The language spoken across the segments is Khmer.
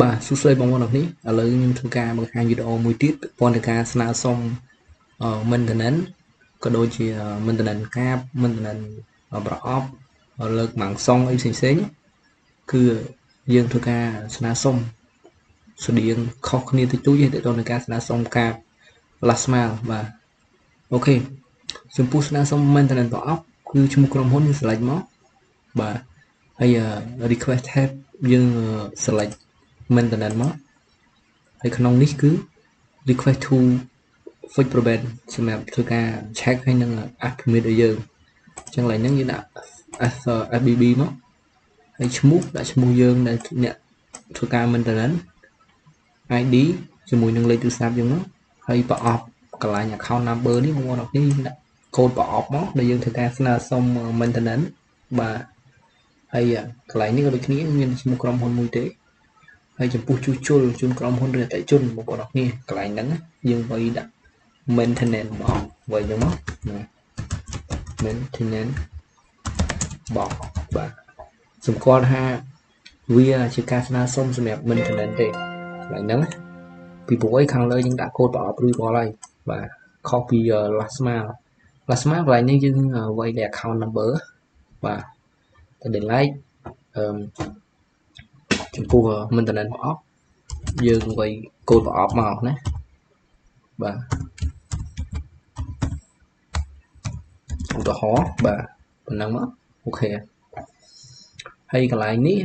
បាទសួស្តីបងប្អូនទាំងនេះឥឡូវខ្ញុំធ្វើការបង្ហាញវីដេអូមួយទៀតពាក់ព័ន្ធនឹងការស្នើសុំmaintenance ក៏ដូចជា maintenance កាប maintenance ប្រអប់លើកម៉ាំងសុងអីផ្សេងៗគឺយើងធ្វើការស្នើសុំស្តៀងខុសគ្នាតិចតួចទេទៅនឹងការស្នើសុំកាប last mile បាទអូខេចំពោះស្នើសុំ maintenance ប្រអប់គឺឈ្មោះក្រុមហ៊ុនយើង select មកបាទហើយ request tab យើង select maintenance មកហើយក្នុងនេះគឺ request to fix problem សម្រាប់ធ្វើការ check ហើយនឹង add permit ឲ្យយើងអញ្ចឹងឡើយហ្នឹងយើងដាក់ FBB មកហើយឈ្មោះដាក់ឈ្មោះយើងដែលអ្នកធ្វើការ maintenance ID ជាមួយនឹងលេខទូរស័ព្ទយើងមកហើយប្រអប់កន្លែង account number នេះបងប្អូនអរគុណដាក់កូដប្រអប់មកដែលយើងធ្វើការស្នើសុំ maintenance បាទហើយកន្លែងនេះក៏ដូចគ្នាមានឈ្មោះក្រុមហ៊ុនមួយទេហើយចំពោះជួសជុលជូនក្រុមហ៊ុនឬអតិថិជនបងប្អូនអរគ្នាកន្លែងហ្នឹងយើងវាយដាក់ maintenance មកវាយហ្នឹងមក maintenance បោះបាទសម្គាល់ថាវាជាការស្នើសុំសម្រាប់ maintenance ទេកន្លែងហ្នឹងពីព្រោះឯខាងលើយើងដាក់កូដប្រអប់រួចរាល់ហើយបាទខុសពី last mile កន្លែងនេះយើងវាយតែ account number បាទតែ delete ចំពោះ maintenance ប្រអប់យើងវាយកូដប្រអប់មកណាបាទឧទាហរណ៍បាទប៉ុណ្ណឹងមកអូខេហើយកន្លែងនេះ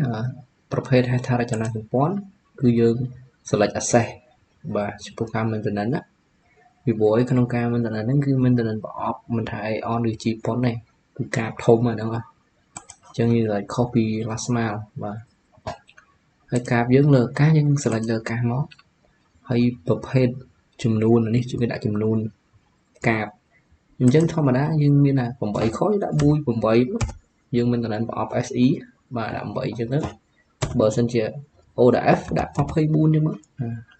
ប្រភេទហេដ្ឋារចនាសម្ព័ន្ធគឺយើង select access បាទចំពោះការ maintenance ណាពីព្រោះឯក្នុងការ maintenance ហ្នឹងគឺ maintenance ប្រអប់មិនថា Aeon ឬ G-Pon ទេគឺការធំហ្នឹងអញ្ចឹងយើង select ខុសពី last mile បាទហើយការយើងលើអាកាសយើង select លើអាកាសមកហើយប្រភេទចំនួននេះគឺដាក់ចំនួនកាបអញ្ចឹងធម្មតាយើងមានតែ8ខដាក់1 8យើងមានតំណែងប្រអប់ SE បាទដាក់8អញ្ចឹងទៅបើសិនជា ODF ដាក់24នេះមក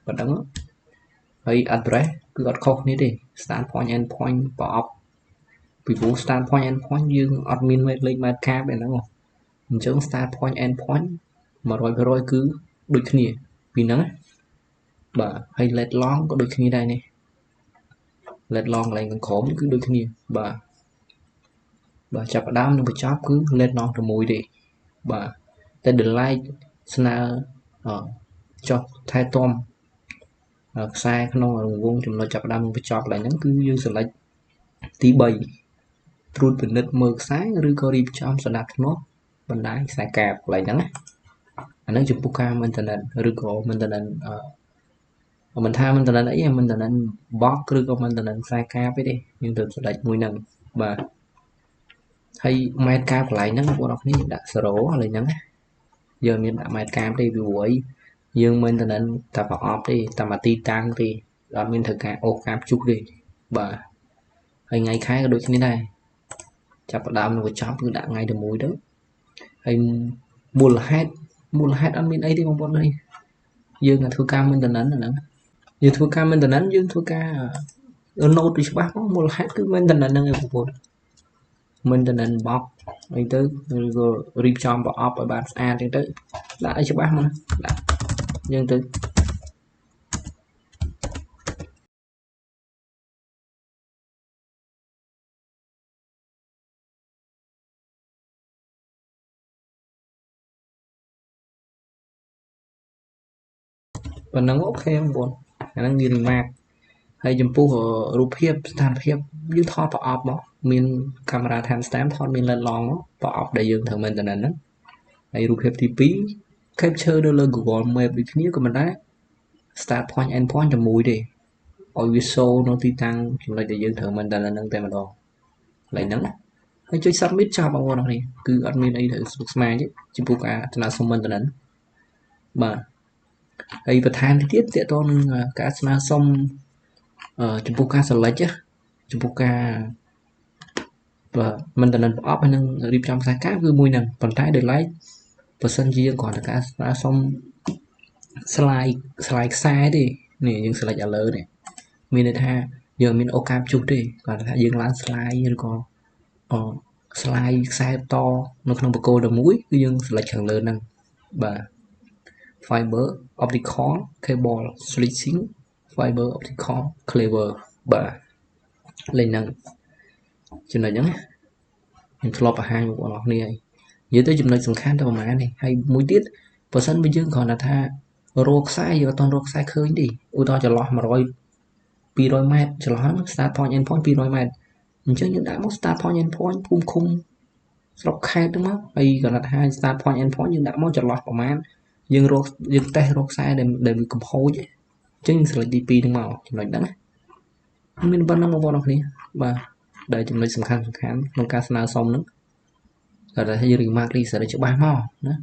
ប៉ុណ្ណឹងហើយ address គឺអត់ខុសគ្នាទេ start point end point ប្រអប់ពីព្រោះ start point end point យើងអត់មានលេខម៉ែត្រកាបទេហ្នឹងអញ្ចឹង start point end point 100% គឺដូចគ្នាពីហ្នឹងបាទហើយ let long ក៏ដូចគ្នាដែរនេះ let long កន្លែងខាងក្រោមគឺដូចគ្នាបាទចាប់ផ្ដើមនិងបញ្ចប់គឺ let long តែមួយទេបាទតែ delete ស្នើចុះថែទាំខ្សែក្នុងរង្វង់ចំណុចចាប់ផ្ដើមនិងបញ្ចប់កន្លែងហ្នឹងគឺយើង select ទី3ត្រួតពិនិត្យមើលខ្សែឬក៏រៀបចំសណ្ដាប់ធ្នាប់បណ្ដាញខ្សែកាបកន្លែងហ្នឹងណាអាហ្នឹងចំពោះការ maintenance ឬក៏ maintenance មិនថា maintenance អី maintenance box ឬក៏ maintenance ខ្សែកាបទេយើងត្រូវ select មួយហ្នឹងបាទហើយម៉ែត្រកាបកន្លែងហ្នឹងបងប្អូនអរគ្នាយើងដាក់0កន្លែងហ្នឹងយើងមានដាក់ម៉ែត្រកាបទេពីព្រោះអីយើង maintenance តែប្រអប់ទេតែមកទីតាំងទេអត់មានត្រូវការអូសកាបជុះទេបាទហើយថ្ងៃខែក៏ដូចគ្នាដែរចាប់ផ្ដើមនឹងបញ្ចប់គឺដាក់ថ្ងៃតែមួយទៅហើយមូលហេតុអត់មានអីទេបងប្អូននេះយើងធ្វើការ maintenance ហ្នឹងយើងធ្វើការ maintenance យើងធ្វើការ note ទៅច្បាស់មកមូលហេតុគឺ maintenance ហ្នឹងឯងបងប្អូន maintenance box អីទៅឬក៏រៀបចំប្រអប់ឲ្យបានស្អាតអីទៅដាក់ឲ្យច្បាស់មកដាក់យើងទៅប៉ុណ្ណឹងអូខេបងប្អូនអាហ្នឹងវា remark ហើយចំពោះរូបភាពស្ថានភាពយើងថតប្រអប់មកមានកាមេរ៉ា timestamp ថតមាន LED long មកប្រអប់ដែលយើងត្រូវ maintenance ហ្នឹងហើយរូបភាពទី2 capture នៅលើ Google Map ដូចគ្នាក៏មិនដែរ start point end point តែមួយទេឲ្យវា show នៅទីតាំងចំណុចដែលយើងត្រូវ maintenance ហ្នឹងតែម្ដងកន្លែងហ្នឹងណាហើយចុច submit ចោលបងប្អូនអរគ្នាគឺអត់មានអីត្រូវស្មុគស្មាញទេចំពោះការស្នើសុំ maintenance បាទហើយបន្ថែមទៀតទាក់ទងនឹងការស្នើសុំចំពោះការ select ចំពោះការបាទ maintenance ប្រអប់ហើយនឹងរៀបចំខ្សែកាបគឺមួយហ្នឹងប៉ុន្តែ delete បើសិនជាយើងគ្រាន់តែការស្នើសុំ slide ខ្សែទេនេះយើង select លើនេះមានន័យថាយើងមានអូសកាបជុះទេគាត់ថាយើងឡើង slide ឬក៏ slide ខ្សែតនៅក្នុងបកគោតែមួយគឺយើង select ខាងលើហ្នឹងបាទ fiber optical cable switching fiber optical clever បាទលេខហ្នឹងចំណុចហ្នឹងខ្ញុំធ្លាប់បង្ហាញបងប្អូនគ្នាហើយនិយាយទៅចំណុចសំខាន់តែប្រហែលនេះហើយមួយទៀតបើសិនបើយើងគ្រាន់តែថារកខ្សែយើងអត់ទាន់រកខ្សែឃើញទេឧទាហរណ៍ចន្លោះ100 200 ម៉ែត្រចន្លោះហ្នឹង start point end point 200 ម៉ែត្រអញ្ចឹងយើងដាក់មក start point end point ភូមិឃុំស្រុកខេត្តហ្នឹងមកហើយគ្រាន់តែថា start point end point យើងដាក់មកចន្លោះប្រហែលយើងតេស្តរកខ្សែដែលកំហូចអញ្ចឹងយើង select ទី2ហ្នឹងមកចំណុចហ្នឹងណាមានប៉ុណ្ណឹងបងប្អូនគ្នាបាទដែលចំណុចសំខាន់ក្នុងការស្នើសុំហ្នឹងគាត់ថាយើង remark research ច្បាស់មកណា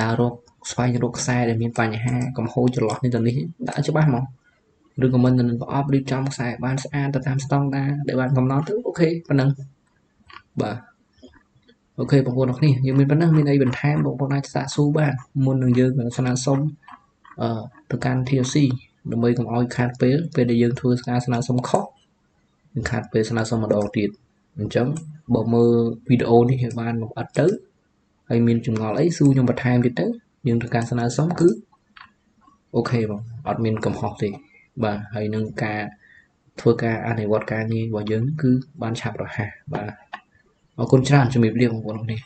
ដើររកស្វែងរកខ្សែដែលមានបញ្ហាកំហូរចន្លោះនេះទៅនេះដាក់ច្បាស់មកឬក៏មិននឹងប្រអប់រៀបចំខ្សែបានស្អាតទៅតាមស្តង់ដារដែលបានកំណត់ទៅអូខេប៉ុណ្ណឹងបាទអូខេបងប្អូនគ្នាយើងមានប៉ុណ្ណឹងមានអីបន្ថែមបងប្អូនអាចសាកសួរបានមុននឹងយើងស្នើសុំទៅកាន់ TLC ដើម្បីកុំឲ្យខាតពេលដែលយើងធ្វើការស្នើសុំខុសនឹងខាតពេលស្នើសុំម្ដងទៀតអញ្ចឹងបើមើលវីដេអូនេះឲ្យបានលម្អិតទៅហើយមានចម្ងល់អីសួរខ្ញុំបន្ថែមទៀតទៅយើងធ្វើការស្នើសុំគឺអូខេបងអត់មានកំហុសទេបាទហើយនឹងការធ្វើការអនុវត្តការងាររបស់យើងគឺបានឆាប់រហ័សបាទអរគុណច្រើនជំរាបលាបងប្អូនគ្នា